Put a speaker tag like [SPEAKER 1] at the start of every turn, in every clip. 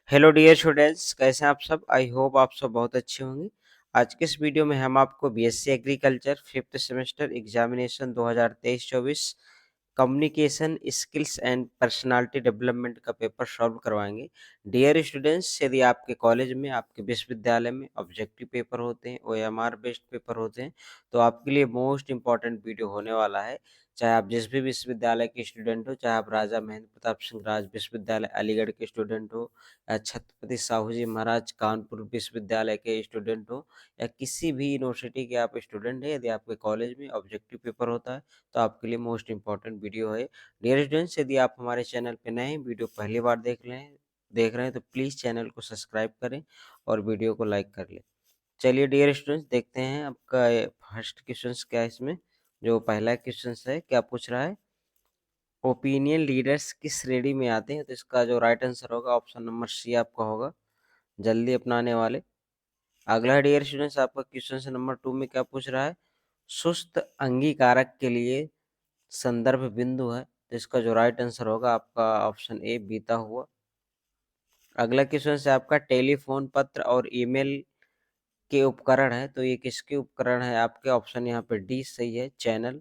[SPEAKER 1] Hello dear students, कैसे हैं आप सब। आई होप आप सब बहुत अच्छे होंगे। आज के इस वीडियो में हम आपको BSc agriculture fifth semester examination 2023-24 communication skills and personality development का पेपर सॉल्व करवाएंगे। डियर स्टूडेंट्स, यदि आपके कॉलेज में, आपके विश्वविद्यालय में ऑब्जेक्टिव पेपर होते हैं, ओएमआर बेस्ड पेपर होते हैं, तो आपके लिए मोस्ट इंपॉर्टेंट वीडियो होने वाला है। चाहे आप जिस भी विश्वविद्यालय के स्टूडेंट हो, चाहे आप राजा महेंद्र प्रताप सिंह राज विश्वविद्यालय अलीगढ़ के स्टूडेंट हो, छत्रपति साहू जी महाराज कानपुर विश्वविद्यालय के स्टूडेंट हो, या किसी भी यूनिवर्सिटी के आप स्टूडेंट हैं, यदि आपके कॉलेज में ऑब्जेक्टिव पेपर होता है तो आपके लिए मोस्ट इंपॉर्टेंट वीडियो है। डियर स्टूडेंट्स, यदि आप हमारे चैनल पर नए हैं, वीडियो पहली बार देख रहे हैं तो प्लीज़ चैनल को सब्सक्राइब करें और वीडियो को लाइक कर लें। चलिए डियर स्टूडेंट्स, देखते हैं आपका फर्स्ट क्वेश्चन क्या है। इसमें जो पहला क्वेश्चन है, क्या पूछ रहा है, ओपिनियन लीडर्स किस श्रेणी में आते हैं। तो इसका जो राइट आंसर होगा ऑप्शन नंबर सी आपका होगा, जल्दी अपनाने वाले। अगला डियर स्टूडेंट्स, आपका क्वेश्चन नंबर 2 में क्या पूछ रहा है, सुस्त अंगीकारक के लिए संदर्भ बिंदु है। तो इसका जो राइट आंसर होगा आपका ऑप्शन ए, बीता हुआ। अगला क्वेश्चन है आपका, टेलीफोन, पत्र और ईमेल के उपकरण है। तो ये किसके उपकरण है आपके, ऑप्शन यहाँ पे डी सही है, चैनल।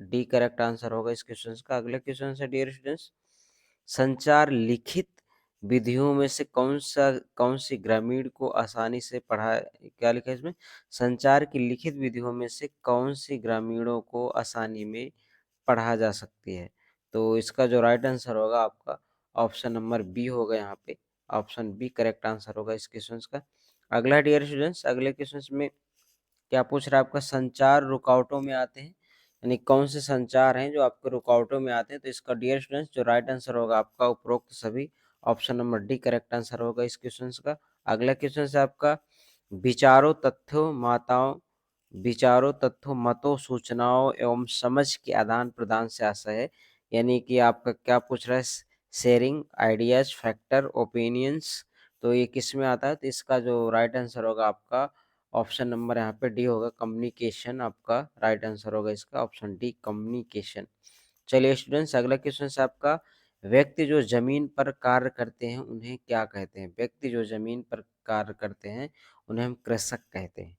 [SPEAKER 1] डी करेक्ट आंसर होगा इस क्वेश्चन का। अगला क्वेश्चन है डियर स्टूडेंट्स, संचार लिखित विधियों में से कौन सी ग्रामीण को आसानी से पढ़ा, क्या लिखा है इसमें, संचार की लिखित विधियों में से कौन सी ग्रामीणों को आसानी में पढ़ा जा सकती है। तो इसका जो राइट आंसर होगा आपका ऑप्शन नंबर बी होगा, यहाँ पे ऑप्शन बी करेक्ट आंसर होगा इस क्वेश्चन का। अगला डियर स्टूडेंट्स, अगले क्वेश्चन में क्या पूछ रहा है आपका, संचार रुकावटों में आते हैं, यानी कौन से संचार हैं जो आपके रुकावटों में आते हैं। तो इसका डियर स्टूडेंट्स जो राइट आंसर होगा आपका उपरोक्त सभी, option number D correct answer होगा इस क्वेश्चन का। अगला क्वेश्चन है आपका, विचारों तथ्यों माताओं विचारों तथ्यों मतों सूचनाओं एवं समझ के आदान प्रदान से आशय है, यानी कि आपका क्या पूछ रहा है, शेयरिंग आइडियाज फैक्टर ओपिनियंस। तो ये किस में आता है। तो इसका जो राइट आंसर होगा आपका ऑप्शन नंबर यहाँ पे डी होगा, कम्युनिकेशन आपका राइट आंसर होगा इसका, ऑप्शन डी कम्युनिकेशन। चलिए स्टूडेंट्स, अगला क्वेश्चन है आपका, व्यक्ति जो जमीन पर कार्य करते हैं उन्हें क्या कहते हैं। व्यक्ति जो जमीन पर कार्य करते हैं उन्हें हम कृषक कहते हैं।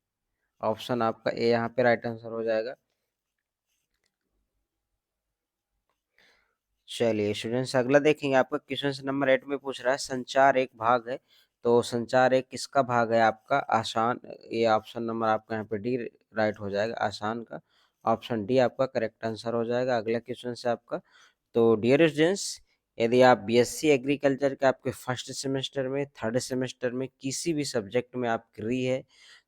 [SPEAKER 1] ऑप्शन आपका ए यहाँ पे राइट आंसर हो जाएगा। चलिए स्टूडेंट्स, अगला देखेंगे आपका क्वेश्चन नंबर 8 में पूछ रहा है, संचार एक भाग है। तो संचार एक किसका भाग है आपका, आसान। ये ऑप्शन नंबर आपका यहाँ पे डी राइट हो जाएगा, आसान का। ऑप्शन डी आपका करेक्ट आंसर हो जाएगा। अगला क्वेश्चन से आपका, तो डियर स्टूडेंट्स, यदि आप बीएससी एग्रीकल्चर के आपके फर्स्ट सेमेस्टर में, थर्ड सेमेस्टर में किसी भी सब्जेक्ट में आप री है,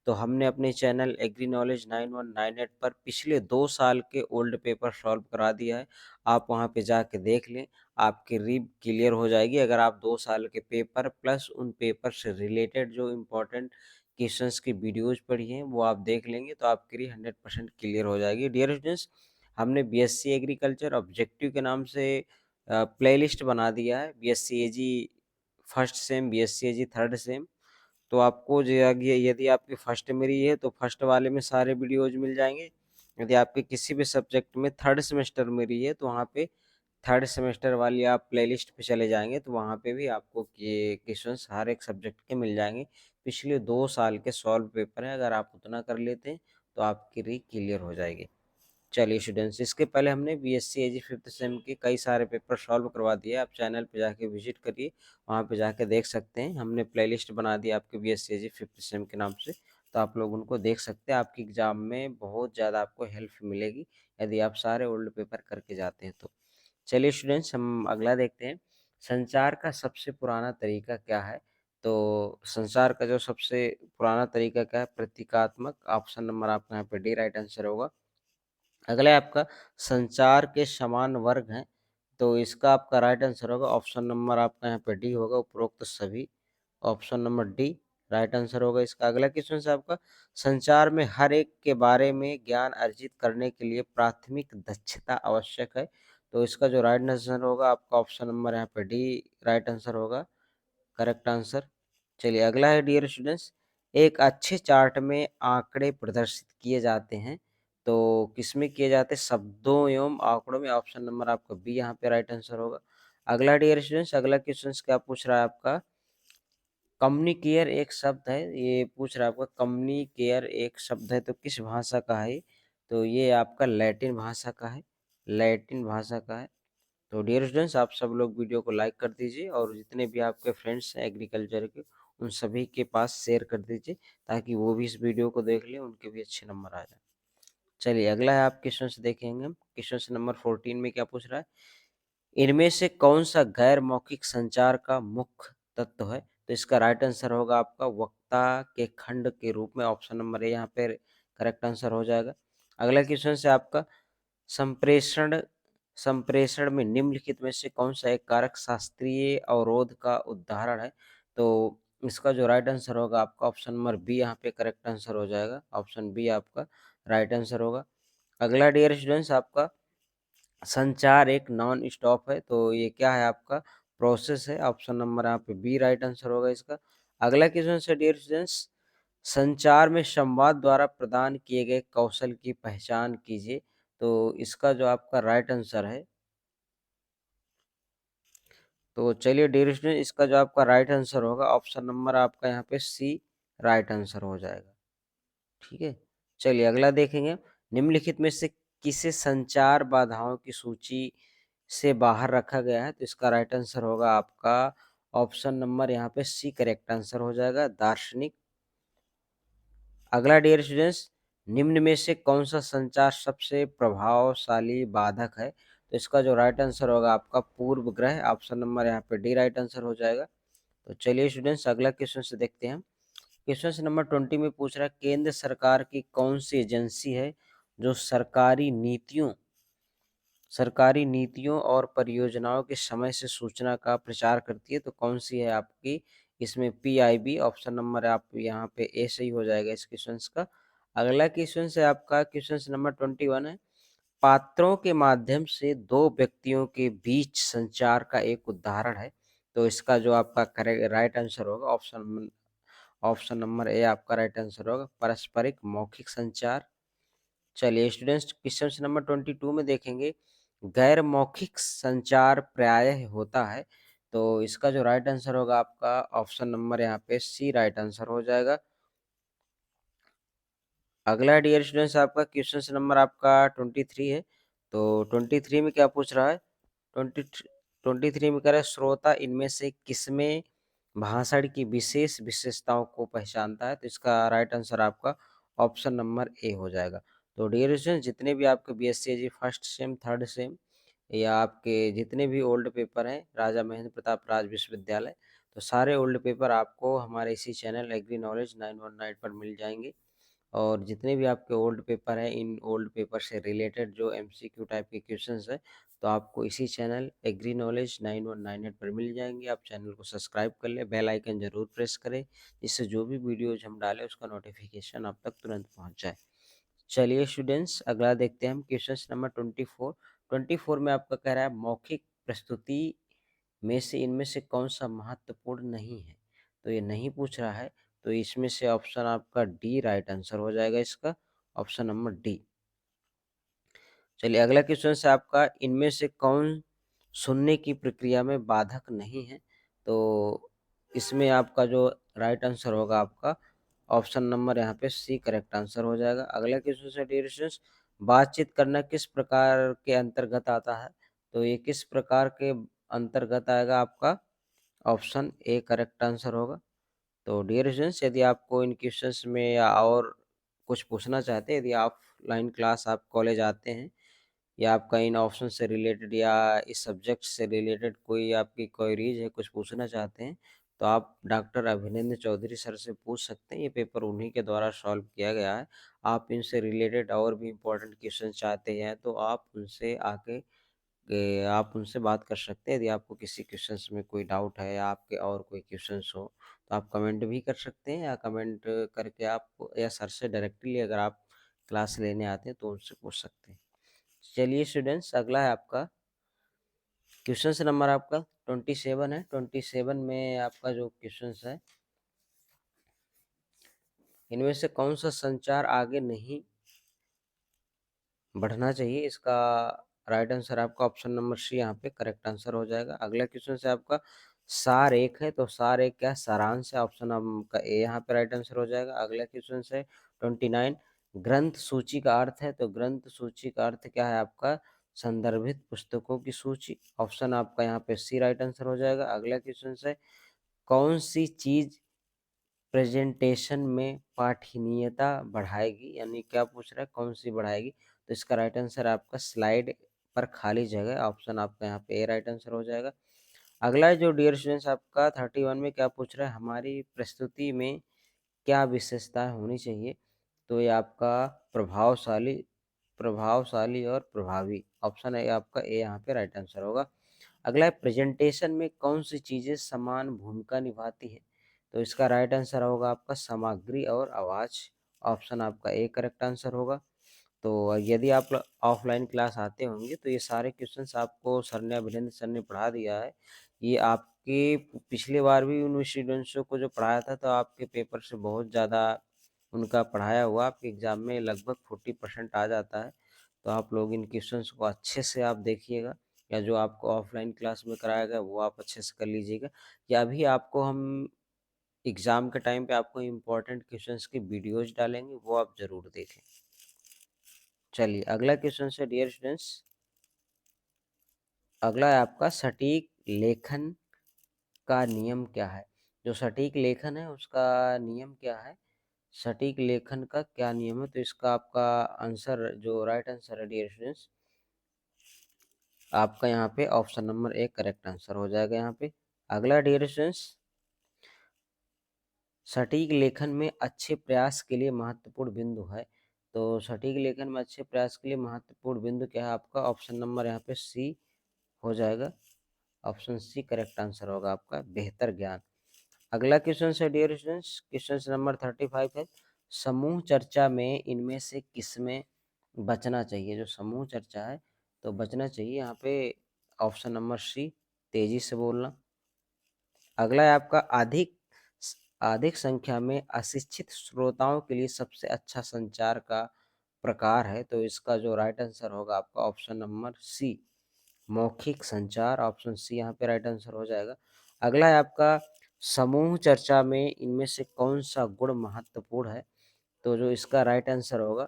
[SPEAKER 1] तो हमने अपने चैनल एग्री नॉलेज 9198 पर पिछले 2 साल के ओल्ड पेपर सॉल्व करा दिया है। आप वहां पे जाके देख लें, आपकी री क्लियर हो जाएगी। अगर आप 2 साल के पेपर प्लस उन पेपर से रिलेटेड जो इम्पोर्टेंट क्वेश्चंस की वीडियोज पढ़ी हैं वो आप देख लेंगे तो आपकी री 100% क्लियर हो जाएगी। डियर स्टूडेंट्स, हमने बीएससी एग्रीकल्चर ऑब्जेक्टिव के नाम से प्लेलिस्ट बना दिया है, बीएससी एजी फर्स्ट सेम, बीएससी एजी थर्ड सेम। तो आपको जो यदि आपकी फर्स्ट में रही है तो फर्स्ट वाले में सारे वीडियोज मिल जाएंगे। यदि आपके किसी भी सब्जेक्ट में थर्ड सेमेस्टर में रही है तो वहाँ पे थर्ड सेमेस्टर वाली आप प्लेलिस्ट पे चले जाएंगे तो वहाँ पे भी आपको ये क्वेश्चंस हर एक सब्जेक्ट के मिल जाएंगे। पिछले 2 साल के सॉल्व पेपर हैं, अगर आप उतना कर लेते हैं तो आपकी री क्लियर हो जाएगी। चलिए स्टूडेंट्स, इसके पहले हमने बीएससी एजी फिफ्थ सेम के कई सारे पेपर सॉल्व करवा दिए। आप चैनल पे जाके विजिट करिए, वहाँ पे जाके देख सकते हैं। हमने प्लेलिस्ट बना दी आपके बीएससी एजी फिफ्थ सेम के नाम से, तो आप लोग उनको देख सकते हैं। आपकी एग्जाम में बहुत ज़्यादा आपको हेल्प मिलेगी यदि आप सारे ओल्ड पेपर करके जाते हैं तो। चलिए स्टूडेंट्स, हम अगला देखते हैं, संचार का सबसे पुराना तरीका क्या है। तो संचार का जो सबसे पुराना तरीका क्या है, प्रतीकात्मक। ऑप्शन नंबर आपका यहाँ पे डी राइट आंसर होगा। अगला है आपका, संचार के समान वर्ग हैं। तो इसका आपका राइट आंसर होगा ऑप्शन नंबर आपका यहाँ पे डी होगा, उपरोक्त सभी। Option number D right answer होगा इसका। अगला क्वेश्चन है आपका, संचार में हर एक के बारे में ज्ञान अर्जित करने के लिए प्राथमिक दक्षता आवश्यक है। तो इसका जो राइट आंसर होगा आपका ऑप्शन नंबर यहाँ पे डी राइट आंसर होगा, करेक्ट आंसर। चलिए अगला है डियर स्टूडेंट्स, एक अच्छे चार्ट में आंकड़े प्रदर्शित किए जाते हैं। तो किसमें किए जाते हैं, शब्दों एवं आंकड़ों में। ऑप्शन नंबर आपका बी यहाँ पे राइट आंसर होगा। अगला डियर स्टूडेंट्स, अगला क्वेश्चन क्या पूछ रहा है आपका, कम्युनिकेयर एक शब्द है, ये पूछ रहा है आपका कम्युनिकेयर एक शब्द है तो किस भाषा का है, तो ये आपका लैटिन भाषा का है, लैटिन भाषा का है। तो डियर स्टूडेंट्स, आप सब लोग वीडियो को लाइक कर दीजिए और जितने भी आपके फ्रेंड्स हैं एग्रीकल्चर के, उन सभी के पास शेयर कर दीजिए ताकि वो भी इस वीडियो को देख लें, उनके भी अच्छे नंबर आ जाए। चलिए अगला है आप क्वेश्चन देखेंगे हम। क्वेश्चन नंबर 14 में क्या पूछ रहा है, इनमें से कौन सा गैर मौखिक संचार का मुख्य तत्व है, तो इसका राइट आंसर होगा आपका वक्ता के खंड के रूप में, ऑप्शन नंबर ए यहाँ पे करेक्ट आंसर हो जाएगा। अगला क्वेश्चन से आपका संप्रेषण संप्रेषण में निम्नलिखित में से कौन सा एक कारक शास्त्रीय अवरोध का उदाहरण है, तो इसका जो राइट आंसर होगा आपका ऑप्शन नंबर बी यहाँ पे करेक्ट आंसर हो जाएगा, ऑप्शन बी आपका राइट आंसर होगा। अगला डियर स्टूडेंट्स, आपका संचार एक नॉन स्टॉप है, तो ये क्या है आपका प्रोसेस है, ऑप्शन नंबर यहाँ पे बी राइट आंसर होगा इसका। अगला क्वेश्चन है डियर स्टूडेंट्स, संचार में संवाद द्वारा प्रदान किए गए कौशल की पहचान कीजिए, तो इसका जो आपका राइट आंसर है, तो चलिए डियर स्टूडेंट, इसका जो आपका राइट आंसर होगा ऑप्शन नंबर आपका यहाँ पे सी राइट आंसर हो जाएगा। ठीक है, चलिए अगला देखेंगे, निम्नलिखित में से किसे संचार बाधाओं की सूची से बाहर रखा गया है, तो इसका राइट आंसर होगा आपका ऑप्शन नंबर यहाँ पे सी करेक्ट आंसर हो जाएगा, दार्शनिक। अगला डियर स्टूडेंट्स, निम्न में से कौन सा संचार सबसे प्रभावशाली बाधक है, तो इसका जो राइट आंसर होगा आपका पूर्व ग्रह, ऑप्शन नंबर यहाँ पे डी राइट आंसर हो जाएगा। तो चलिए स्टूडेंट्स अगला क्वेश्चन से देखते हैं। क्वेश्चन नंबर 20 में पूछ रहा है, केंद्र सरकार की कौन सी एजेंसी है जो सरकारी नीतियों और परियोजनाओं के समय से सूचना का प्रचार करती है, तो कौन सी है आपकी, इसमें पीआईबी, ऑप्शन नंबर आप यहाँ पे ए सही हो जाएगा इस क्वेश्चन का। अगला क्वेश्चन है आपका क्वेश्चन नंबर 21 है, पात्रों के माध्यम से दो व्यक्तियों के बीच संचार का एक उदाहरण है, तो इसका जो आपका करेक्ट राइट आंसर होगा ऑप्शन नंबर ए आपका राइट आंसर होगा, पारस्परिक मौखिक संचार। चलिए स्टूडेंट्स क्वेश्चन नंबर 22 में देखेंगे, गैर मौखिक संचार प्रायः होता है, तो इसका जो राइट आंसर होगा आपका ऑप्शन नंबर यहाँ पे सी राइट आंसर हो जाएगा। अगला डियर स्टूडेंट्स आपका क्वेश्चन नंबर आपका 23 है, तो 23 में क्या पूछ रहा है, 23 में कह रहा है श्रोता इनमें से किसमें भाषण की विशेष विशेषताओं को पहचानता है, तो इसका राइट आंसर आपका ऑप्शन नंबर ए हो जाएगा। तो डियर स्टूडेंट्स, जितने भी आपके BSc first sem third same या आपके जितने भी ओल्ड पेपर हैं राजा महेंद्र प्रताप राज विश्वविद्यालय, तो सारे ओल्ड पेपर आपको हमारे इसी चैनल एग्री नॉलेज 919 पर मिल जाएंगे। और जितने भी आपके ओल्ड पेपर हैं, इन ओल्ड पेपर से रिलेटेड जो एमसीक्यू टाइप के क्वेश्चंस हैं, तो आपको इसी चैनल एग्री नॉलेज 9198 पर मिल जाएंगे। आप चैनल को सब्सक्राइब कर लें, बेल आइकन जरूर प्रेस करें, जिससे जो भी वीडियोज हम डालें उसका नोटिफिकेशन आप तक तुरंत पहुंच जाए। चलिए स्टूडेंट्स अगला देखते हैं हम क्वेश्चन नंबर 24 में आपका कह रहा है मौखिक प्रस्तुति में से इनमें से कौन सा महत्वपूर्ण नहीं है, तो ये नहीं पूछ रहा है, तो इसमें से ऑप्शन आपका डी राइट आंसर हो जाएगा इसका, ऑप्शन नंबर डी। चलिए अगला क्वेश्चन से आपका इनमें से कौन सुनने की प्रक्रिया में बाधक नहीं है, तो इसमें आपका जो राइट आंसर होगा आपका ऑप्शन नंबर यहाँ पे सी करेक्ट आंसर हो जाएगा। अगला क्वेश्चन से डियर स्टूडेंट्स, बातचीत करना किस प्रकार के अंतर्गत आता है, तो ये किस प्रकार के अंतर्गत आएगा आपका ऑप्शन ए करेक्ट आंसर होगा। तो डियर स्टूडेंट्स, यदि आपको इन क्वेश्चंस में या और कुछ पूछना चाहते हैं, यदि ऑफलाइन क्लास आप कॉलेज आते हैं या आपका इन ऑप्शन से रिलेटेड या इस सब्जेक्ट से रिलेटेड कोई आपकी क्वेरीज है, कुछ पूछना चाहते हैं, तो आप डॉक्टर अभिनंदन चौधरी सर से पूछ सकते हैं, ये पेपर उन्हीं के द्वारा सॉल्व किया गया है। आप इनसे रिलेटेड और भी इम्पोर्टेंट क्वेश्चन चाहते हैं तो आप उनसे आके आप उनसे बात कर सकते हैं। यदि आपको किसी क्वेश्चंस में कोई डाउट है या आपके और कोई क्वेश्चंस हो, तो आप कमेंट भी कर सकते हैं या कमेंट करके आप या सर से डायरेक्टली अगर आप क्लास लेने आते हैं तो उनसे पूछ सकते हैं। चलिए स्टूडेंट्स अगला है आपका क्वेश्चन नंबर आपका 27 है। 27 में आपका जो क्वेश्चन है, इनमें से कौन सा संचार आगे नहीं बढ़ना चाहिए, इसका राइट आंसर आपका ऑप्शन नंबर सी यहाँ पे करेक्ट आंसर हो जाएगा। अगला क्वेश्चन से आपका सार एक है, तो सार एक क्या है? सारांश है। ऑप्शन आपका ए यहाँ पे राइट आंसर हो जाएगा। अगला क्वेश्चन से 29 ग्रंथ सूची का अर्थ है, तो ग्रंथ सूची का अर्थ क्या है आपका? संदर्भित पुस्तकों की सूची। ऑप्शन आपका यहाँ पे सी राइट आंसर हो जाएगा। अगला क्वेश्चन से कौन सी चीज प्रेजेंटेशन में पाठनीयता बढ़ाएगी, यानी क्या पूछ रहा है कौन सी बढ़ाएगी? तो इसका राइट आंसर आपका स्लाइड पर खाली जगह, ऑप्शन आपका यहाँ पे ए राइट आंसर हो जाएगा। अगला जो डियर स्टूडेंट्स आपका 31 में क्या पूछ रहा है? हमारी प्रस्तुति में क्या विशेषताएं होनी चाहिए? तो ये आपका प्रभावशाली प्रभावशाली और प्रभावी, ऑप्शन है आपका ए यहाँ पे राइट आंसर होगा। अगला है प्रेजेंटेशन में कौन सी चीजें समान भूमिका निभाती है? तो इसका राइट आंसर होगा आपका सामग्री और आवाज, ऑप्शन आपका ए करेक्ट आंसर होगा। तो यदि आप ऑफलाइन क्लास आते होंगे तो ये सारे क्वेश्चंस आपको सर ने, अभिनंदन सर ने पढ़ा दिया है। ये आपके पिछले बार भी उन स्टूडेंट्सों को जो पढ़ाया था, तो आपके पेपर से बहुत ज़्यादा उनका पढ़ाया हुआ आपके एग्जाम में लगभग 40% आ जाता है। तो आप लोग इन क्वेश्चंस को अच्छे से आप देखिएगा, या जो आपको ऑफलाइन क्लास में कराया गया वो आप अच्छे से कर लीजिएगा, या अभी आपको हम एग्ज़ाम के टाइम पे आपको इम्पोर्टेंट क्वेश्चंस की वीडियोज़ डालेंगे, वो आप ज़रूर देखें। चलिए अगला क्वेश्चन है डियर स्टूडेंट्स, अगला है आपका सटीक लेखन का नियम क्या है? जो सटीक लेखन है उसका नियम क्या है? सटीक लेखन का क्या नियम है? तो इसका आपका आंसर जो राइट आंसर है डियर स्टूडेंट्स, आपका यहाँ पे option number A correct answer हो जाएगा यहाँ पे। अगला डियर स्टूडेंट्स, सटीक लेखन में अच्छे प्रयास के लिए महत्वपूर्ण बिंदु है। तो सटीक लेखन में अच्छे प्रयास के लिए महत्वपूर्ण बिंदु क्या है आपका? ऑप्शन नंबर यहाँ पे सी हो जाएगा। ऑप्शन सी करेक्ट आंसर होगा आपका, बेहतर ज्ञान। अगला क्वेश्चन है डियर स्टूडेंट्स, क्वेश्चन नंबर 35 है, समूह चर्चा में इनमें से किसमें बचना चाहिए? जो समूह चर्चा है तो बचना चाहिए यहाँ पे ऑप्शन नंबर सी, तेजी से बोलना। अगला है आपका अधिक अधिक संख्या में अशिक्षित श्रोताओं के लिए सबसे अच्छा संचार का प्रकार है। तो इसका जो राइट आंसर होगा आपका ऑप्शन नंबर सी, मौखिक संचार, ऑप्शन सी यहाँ पे राइट आंसर हो जाएगा। अगला है आपका समूह चर्चा में इनमें से कौन सा गुण महत्वपूर्ण है? तो जो इसका राइट आंसर होगा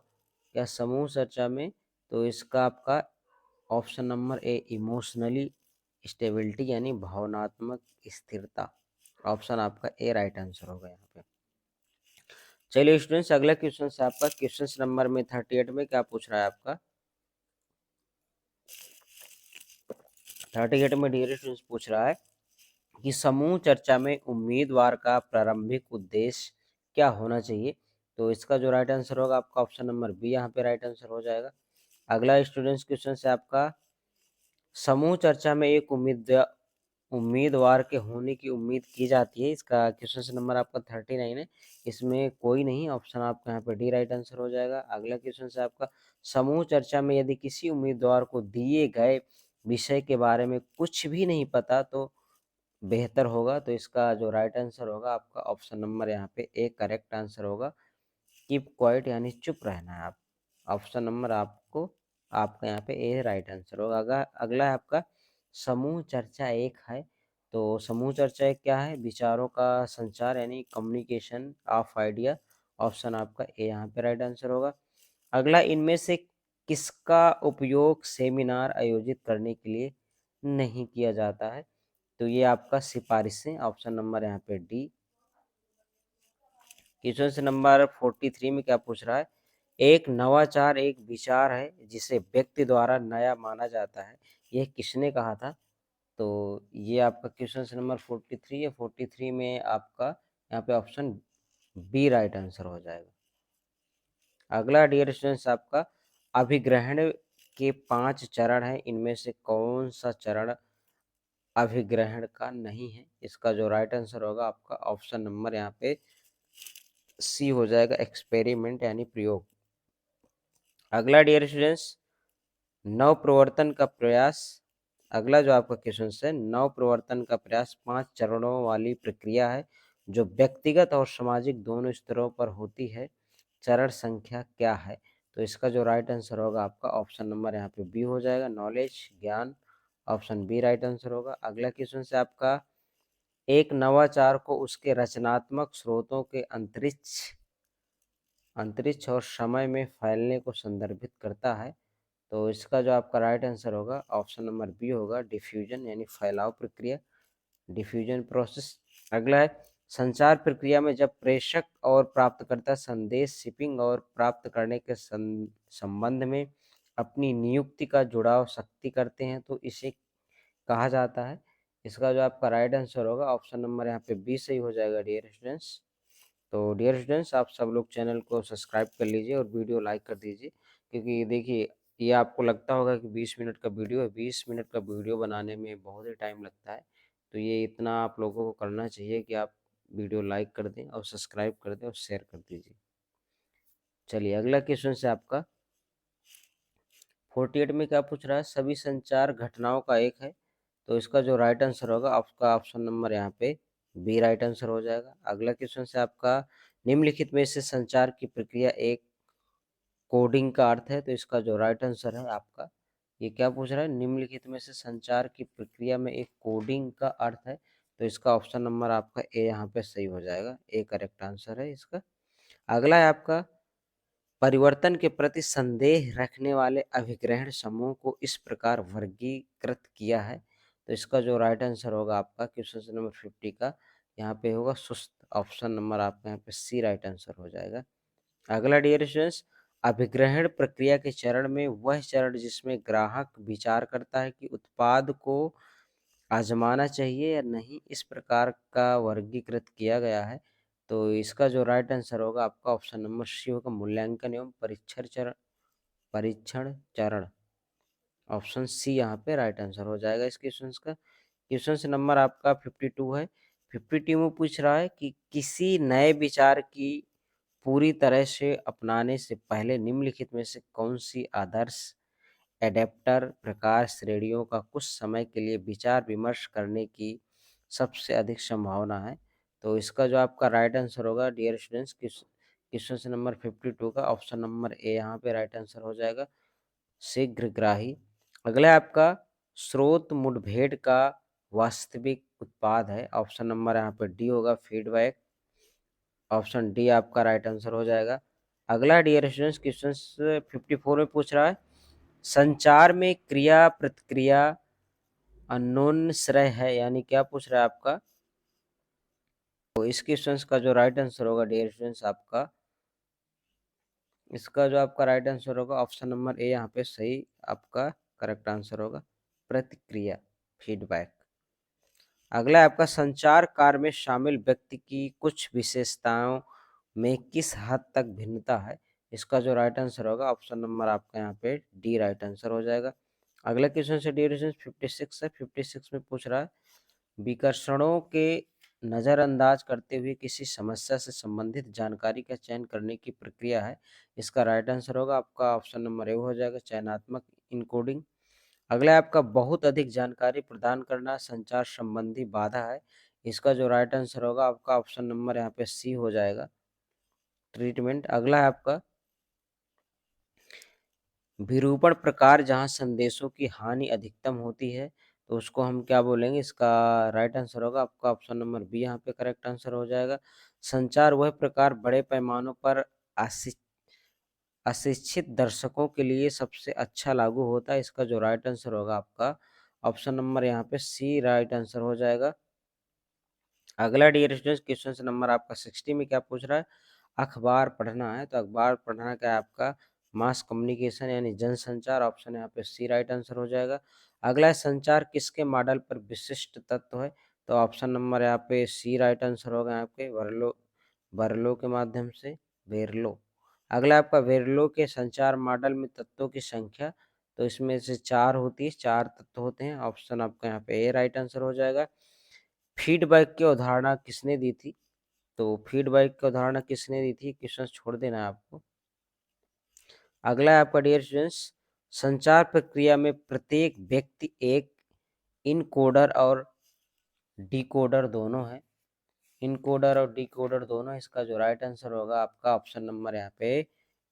[SPEAKER 1] या समूह चर्चा में, तो इसका आपका option number A, emotionally stability, यानी भावनात्मक स्थिरता, ऑप्शन आपका ए राइट आंसर होगा यहाँ पे। चलिए स्टूडेंट्स अगला क्वेश्चन है आपका, क्वेश्चन नंबर में 38 में क्या पूछ रहा है आपका? 38 में डियर स्टूडेंट्स पूछ रहा है कि समूह चर्चा में उम्मीदवार का प्रारंभिक उद्देश्य क्या होना चाहिए? तो इसका जो राइट आंसर होगा आपका ऑप्शन नंबर बी यहाँ पे राइट आंसर हो जाएगा। अगला स्टूडेंट्स क्वेश्चन है आपका, समूह चर्चा में एक उम्मीदवार के होने की उम्मीद की जाती है। इसका क्वेश्चन नंबर आपका 39 है, इसमें कोई नहीं, ऑप्शन आपका यहाँ पे डी राइट आंसर हो जाएगा। अगला क्वेश्चन है आपका, समूह चर्चा में यदि किसी उम्मीदवार को दिए गए विषय के बारे में कुछ भी नहीं पता तो बेहतर होगा। तो इसका जो राइट आंसर होगा आपका ऑप्शन नंबर यहाँ पे ए करेक्ट आंसर होगा, कीप क्वाइट, यानी चुप रहना है आप, ऑप्शन नंबर आपको आपका यहाँ पे ए राइट आंसर होगा। अगला है आपका समूह चर्चा एक है, तो समूह चर्चा एक क्या है? विचारों का संचार, यानी कम्युनिकेशन ऑफ आइडिया, ऑप्शन आपका ए यहाँ पे राइट आंसर होगा। अगला, इनमें से किसका उपयोग सेमिनार आयोजित करने के लिए नहीं किया जाता है? तो ये आपका सिफारिशें, ऑप्शन नंबर यहाँ पे डी। क्वेश्चन नंबर 43 में क्या पूछ रहा है? एक नवाचार एक विचार है जिसे व्यक्ति द्वारा नया माना जाता है, यह किसने कहा था? तो ये आपका क्वेश्चन नंबर 43 है। 43 में आपका यहाँ पे ऑप्शन बी राइट आंसर हो जाएगा। अगला डियर स्टूडेंट्स आपका, अभिग्रहण के 5 चरण हैं, इनमें से कौन सा चरण अभिग्रहण का नहीं है? इसका जो राइट आंसर होगा आपका ऑप्शन नंबर यहाँ पे सी हो जाएगा, एक्सपेरिमेंट, यानी प्रयोग। अगला डियर स्टूडेंट्स, नव प्रवर्तन का प्रयास, अगला जो आपका क्वेश्चन है, नव प्रवर्तन का प्रयास 5 चरणों वाली प्रक्रिया है जो व्यक्तिगत और सामाजिक दोनों स्तरों पर होती है, चरण संख्या क्या है? तो इसका जो राइट आंसर होगा आपका ऑप्शन नंबर यहाँ पे बी हो जाएगा, नॉलेज, ज्ञान। ऑप्शन बी राइट आंसर होगा। अगला क्वेश्चन से आपका, एक नवाचार को उसके रचनात्मक स्रोतों के अंतरिक्ष और समय में फैलने को संदर्भित करता है। तो इसका जो आपका राइट आंसर होगा ऑप्शन नंबर बी होगा, डिफ्यूजन यानी फैलाव प्रक्रिया, डिफ्यूजन प्रोसेस। अगला है, संचार प्रक्रिया में जब प्रेषक और प्राप्तकर्ता संदेश शिपिंग और प्राप्त करने के संबंध में अपनी नियुक्ति का जुड़ाव शक्ति करते हैं तो इसे कहा जाता है। इसका जो आपका राइट आंसर होगा ऑप्शन नंबर यहाँ पे बी सही हो जाएगा डियर स्टूडेंट्स। तो डियर स्टूडेंट्स, आप सब लोग चैनल को सब्सक्राइब कर लीजिए और वीडियो लाइक कर दीजिए, क्योंकि देखिए ये आपको लगता होगा कि 20 मिनट का वीडियो है, 20 मिनट का वीडियो बनाने में बहुत ही टाइम लगता है। तो ये इतना आप लोगों को करना चाहिए कि आप वीडियो लाइक कर दें और सब्सक्राइब कर दें और शेयर कर दीजिए। चलिए अगला क्वेश्चन से आपका 48 में क्या पूछ रहा है, सभी संचार घटनाओं का एक है। तो इसका जो राइट आंसर होगा आपका ऑप्शन नंबर यहाँ पे बी राइट आंसर हो जाएगा। अगला क्वेश्चन से आपका, निम्नलिखित में से संचार की प्रक्रिया एक कोडिंग का अर्थ है। तो इसका जो राइट आंसर है आपका, ये क्या पूछ रहा है, निम्नलिखित में से संचार की प्रक्रिया में एक कोडिंग का अर्थ है। तो इसका ऑप्शन नंबर आपका ए यहाँ पे सही हो जाएगा, ए करेक्ट आंसर है इसका। अगला है आपका, परिवर्तन के प्रति संदेह रखने वाले अभिग्रहण समूह को इस प्रकार वर्गीकृत किया है। तो इसका जो राइट आंसर होगा आपका क्वेश्चन नंबर 50 का यहाँ पे होगा सुस्त। ऑप्शन नंबर आपका यहाँ पे सी राइट आंसर हो जाएगा। अगला डियर स्टूडेंट्स, अभिग्रहण प्रक्रिया के चरण में वह चरण जिसमें ग्राहक विचार करता है कि उत्पाद को आजमाना चाहिए या नहीं, इस प्रकार का वर्गीकृत किया गया है। तो इसका जो राइट आंसर होगा आपका ऑप्शन नंबर सी होगा, मूल्यांकन एवं परीक्षण चरण। ऑप्शन सी यहाँ पे राइट आंसर हो जाएगा इस क्वेश्चन का। क्वेश्चन नंबर आपका 52 है। 52 में पूछ रहा है कि किसी नए विचार की पूरी तरह से अपनाने से पहले निम्नलिखित में से कौन सी आदर्श एडेप्टर प्रकार श्रेणियों का कुछ समय के लिए विचार विमर्श करने की सबसे अधिक संभावना है। तो इसका जो आपका राइट आंसर होगा डियर स्टूडेंट्स, क्वेश्चन नंबर 52 का ऑप्शन नंबर ए यहाँ पे राइट आंसर हो जाएगा, शीघ्रग्राही। अगला आपका, स्रोत मुठभेड़ का वास्तविक उत्पाद है। ऑप्शन नंबर यहाँ पे डी होगा, फीडबैक। ऑप्शन डी आपका राइट आंसर हो जाएगा। अगला डियर स्टूडेंट्स, क्वेश्चन 54 में पूछ रहा है, संचार में क्रिया प्रतिक्रिया अन्योन्याश्रय है, यानी क्या पूछ रहा है आपका। तो इस क्वेश्चन का जो राइट आंसर होगा डियर स्टूडेंट्स आपका, इसका जो आपका राइट आंसर होगा ऑप्शन नंबर ए यहाँ पे सही आपका करेक्ट आंसर होगा, प्रतिक्रिया, फीडबैक। अगला है आपका, संचार कार्य में शामिल व्यक्ति की कुछ विशेषताओं में किस हद तक भिन्नता है। इसका जो राइट आंसर होगा ऑप्शन नंबर आपका यहाँ पे डी राइट आंसर हो जाएगा। अगला क्वेश्चन से ड्यूरेशन 56 है। 56 में पूछ रहा है, विकर्षणों के नज़रअंदाज करते हुए किसी समस्या से संबंधित जानकारी का चयन करने की प्रक्रिया है। इसका राइट आंसर होगा आपका ऑप्शन नंबर ए हो जाएगा, चयनात्मक इनकोडिंग। अगला है आपका, बहुत अधिक जानकारी प्रदान करना संचार संबंधी बाधा है। इसका जो राइट आंसर होगा आपका ऑप्शन नंबर यहाँ पे सी हो जाएगा, ट्रीटमेंट। अगला है आपका, विरूपण प्रकार जहां संदेशों की हानि अधिकतम होती है तो उसको हम क्या बोलेंगे। इसका राइट आंसर होगा आपका ऑप्शन नंबर बी यहाँ पे करेक्ट आंसर हो जाएगा। संचार वह प्रकार बड़े पैमानों पर अशिक्षित दर्शकों के लिए सबसे अच्छा लागू होता है। इसका जो राइट आंसर होगा आपका ऑप्शन नंबर यहाँ पे सी राइट आंसर हो जाएगा। अगला डियर स्टूडेंट्स, क्वेश्चन नंबर आपका 60 में क्या पूछ रहा है, अखबार पढ़ना है। तो अखबार पढ़ना क्या है आपका, मास कम्युनिकेशन यानी जनसंचार। ऑप्शन यहाँ पे सी राइट आंसर हो जाएगा। अगला है, संचार किसके मॉडल पर विशिष्ट तत्व है। तो ऑप्शन नंबर यहाँ पे सी राइट आंसर होगा आपके वर्लो के माध्यम से, वेरलो। अगला आपका, वेरलो के संचार मॉडल में तत्वों की संख्या, तो इसमें से 4 होती है, 4 तत्व होते हैं। ऑप्शन आपका यहाँ पे ए राइट आंसर हो जाएगा। फीडबैक की अवधारणा किसने दी थी। तो फीडबैक की अवधारणा किसने दी थी, क्वेश्चन छोड़ देना है आपको। अगला है आपका डियर स्टूडेंट्स, संचार प्रक्रिया में प्रत्येक व्यक्ति एक इनकोडर और डिकोडर दोनों है, इनकोडर और डिकोडर दोनों। इसका जो राइट आंसर होगा आपका ऑप्शन नंबर यहाँ पे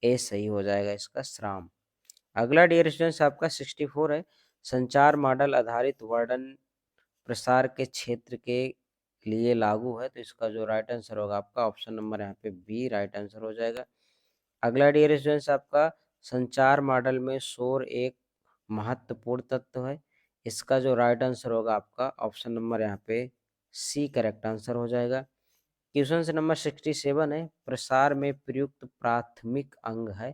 [SPEAKER 1] ए सही हो जाएगा इसका श्राम। अगला डियर स्टूडेंट्स आपका 64 है, संचार मॉडल आधारित वर्णन प्रसार के क्षेत्र के लिए लागू है, तो इसका जो राइट आंसर होगा आपका ऑप्शन नंबर यहाँ पे बी राइट आंसर हो जाएगा। अगला डियर स्टूडेंट्स आपका संचार मॉडल में शोर एक महत्वपूर्ण तत्व है, इसका जो राइट आंसर होगा आपका ऑप्शन नंबर यहाँ पे सी करेक्ट आंसर हो जाएगा। क्वेश्चन नंबर 67 है, प्रसार में प्रयुक्त प्राथमिक अंग है,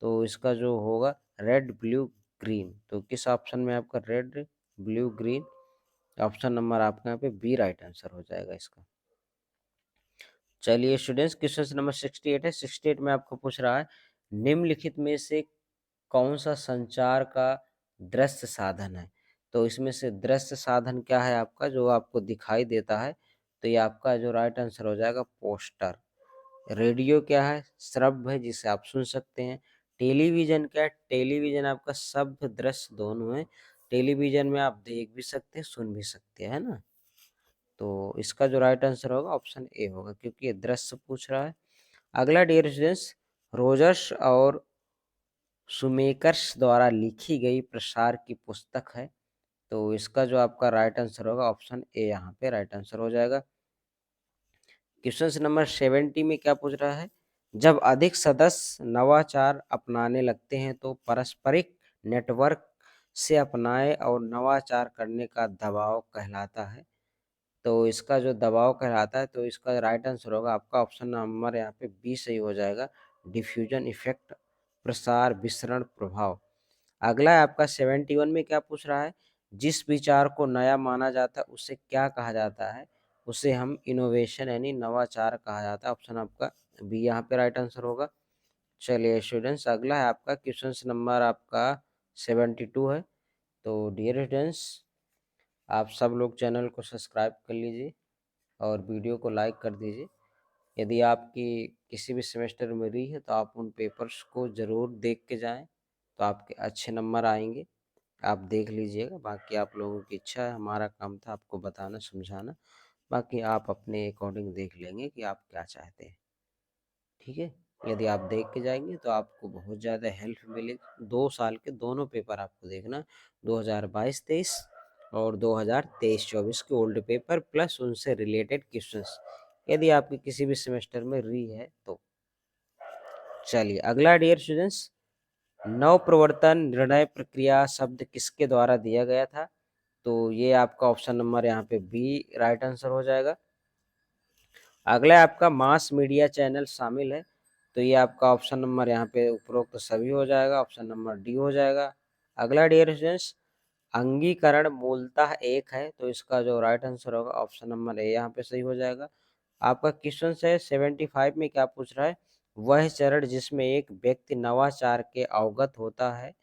[SPEAKER 1] तो इसका जो होगा रेड ब्लू ग्रीन, तो किस ऑप्शन में आपका red blue green, option number आपका यहाँ पे बी राइट आंसर हो जाएगा इसका। चलिए स्टूडेंट्स क्वेश्चन नंबर 68 है, 68 में आपको पूछ रहा है निम्नलिखित में से कौन सा संचार का दृश्य साधन है, तो इसमें से दृश्य साधन क्या है आपका जो आपको दिखाई देता है, तो ये आपका जो राइट आंसर हो जाएगा पोस्टर। रेडियो क्या है, श्रव्य है जिसे आप सुन सकते हैं। टेलीविजन क्या है, टेलीविजन आपका शब्द दृश्य दोनों है, टेलीविजन में आप देख भी सकते हैं सुन भी सकते हैं, है ना। तो इसका जो राइट आंसर होगा ऑप्शन ए होगा क्योंकि ये दृश्य पूछ रहा है। अगला डियर स्टूडेंट्स, रोजर्स और सुमेकर्स द्वारा लिखी गई प्रसार की पुस्तक है, तो इसका जो आपका राइट आंसर होगा ऑप्शन ए यहाँ पे राइट आंसर हो जाएगा। क्वेश्चन नंबर 70 में क्या पूछ रहा है, जब अधिक सदस्य नवाचार अपनाने लगते हैं तो पारस्परिक नेटवर्क से अपनाए और नवाचार करने का दबाव कहलाता है, तो इसका जो दबाव कहलाता है, तो इसका राइट आंसर होगा आपका ऑप्शन नंबर यहाँ पे बी सही हो जाएगा, डिफ्यूजन इफेक्ट, प्रसार विसरण प्रभाव। अगला है आपका 71 में क्या पूछ रहा है, जिस विचार को नया माना जाता है उसे क्या कहा जाता है, उसे हम इनोवेशन यानी नवाचार कहा जाता है, ऑप्शन आपका बी यहाँ पे राइट आंसर होगा। चलिए स्टूडेंट्स अगला है आपका क्वेश्चन नंबर आपका 72 है, तो डियर स्टूडेंट्स आप सब लोग चैनल को सब्सक्राइब कर लीजिए और वीडियो को लाइक कर दीजिए। यदि आपकी किसी भी सेमेस्टर में रही है तो आप उन पेपर्स को ज़रूर देख के जाएं, तो आपके अच्छे नंबर आएंगे, आप देख लीजिएगा। बाकी आप लोगों की इच्छा है, हमारा काम था आपको बताना समझाना, बाकी आप अपने अकॉर्डिंग देख लेंगे कि आप क्या चाहते हैं, ठीक है। यदि आप देख के जाएंगे तो आपको बहुत ज़्यादा हेल्प मिलेगी। 2 साल के दोनों पेपर आपको देखना, 2022-23 और 2023-24 के ओल्ड पेपर प्लस उनसे रिलेटेड क्वेश्चंस, यदि आपके किसी भी सेमेस्टर में री है तो। चलिए अगला डियर स्टूडेंट्स, नव प्रवर्तन निर्णय प्रक्रिया शब्द किसके द्वारा दिया गया था, तो ये आपका ऑप्शन नंबर यहाँ पे बी राइट आंसर हो जाएगा। अगला आपका मास मीडिया चैनल शामिल है, तो ये आपका ऑप्शन नंबर यहाँ पे उपरोक्त सभी हो जाएगा, ऑप्शन नंबर डी हो जाएगा। अगला डियर स्टूडेंट्स, अंगीकरण मूलतः एक है, तो इसका जो राइट आंसर होगा ऑप्शन नंबर ए यहाँ पे सही हो जाएगा। आपका क्वेश्चन है 75 में क्या पूछ रहा है, वह चरण जिसमें एक व्यक्ति नवाचार के अवगत होता है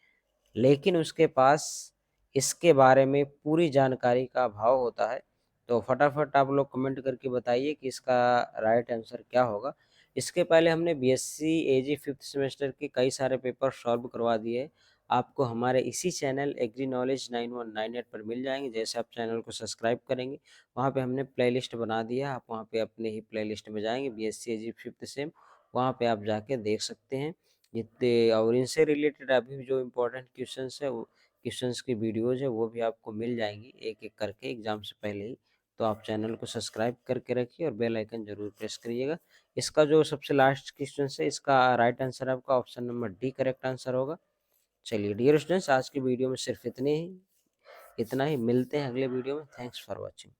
[SPEAKER 1] लेकिन उसके पास इसके बारे में पूरी जानकारी का अभाव होता है, तो फटाफट आप लोग कमेंट करके बताइए कि इसका राइट आंसर क्या होगा। इसके पहले हमने बीएससी एजी 5th सेमेस्टर के कई सारे पेपर सॉल्व करवा दिए, आपको हमारे इसी चैनल एग्री नॉलेज 9198 पर मिल जाएंगे। जैसे आप चैनल को सब्सक्राइब करेंगे वहाँ पे हमने प्लेलिस्ट बना दिया, आप वहाँ पे अपने ही प्लेलिस्ट में जाएंगे बीएससी एजी 5th सेम, वहाँ पे आप जाके देख सकते हैं जितने, और इनसे रिलेटेड अभी जो इम्पोर्टेंट क्वेश्चंस है वो क्वेश्चंस की वीडियोज़ है वो भी आपको मिल जाएंगी एक एक करके एग्जाम से पहले ही, तो आप चैनल को सब्सक्राइब करके रखिए और बेल आइकन जरूर प्रेस करिएगा। इसका जो सबसे लास्ट क्वेश्चन है इसका राइट आंसर आपका option number D correct answer होगा। चलिए डियर स्टूडेंट्स आज की वीडियो में सिर्फ इतना ही मिलते हैं अगले वीडियो में। Thanks for watching.